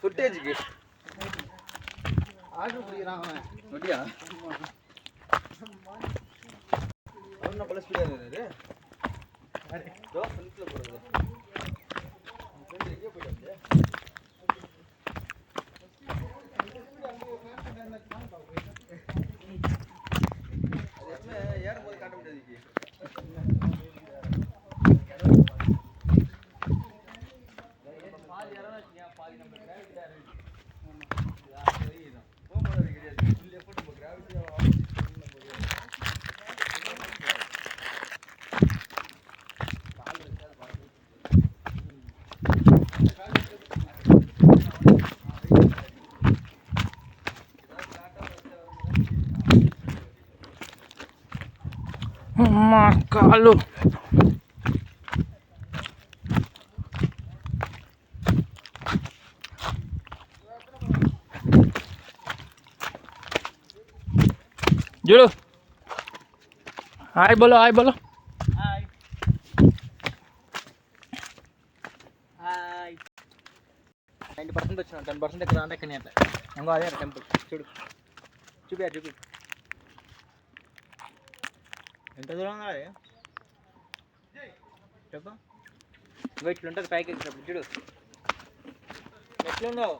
ஃபுட்டேஜுக்கு order பிடிக்கிறான் அவன் அப்படியா அவன் பல ஸ்பீடாக இருக்காரு ஃப்ரண்ட்ல போகிறது ஃப்ரெண்ட் எங்கேயோ போயிட்டு ஏறும்போது காட்ட முடியாது అమ్మా కాలు చూడు హాయ్ బోలో హాయ్ బోలో హాయ్ హాయ్ 90% వచ్చిన 10% ఇక్కడ అంటే కానీ అట్లా ఇంకో అదే టెంపుల్ చూడు చూపి ఎంత దూరం ఉన్నది చెప్పు ఇట్లుంటుంది పైకి ఎక్కినప్పుడు చూడు ఎట్లున్నావు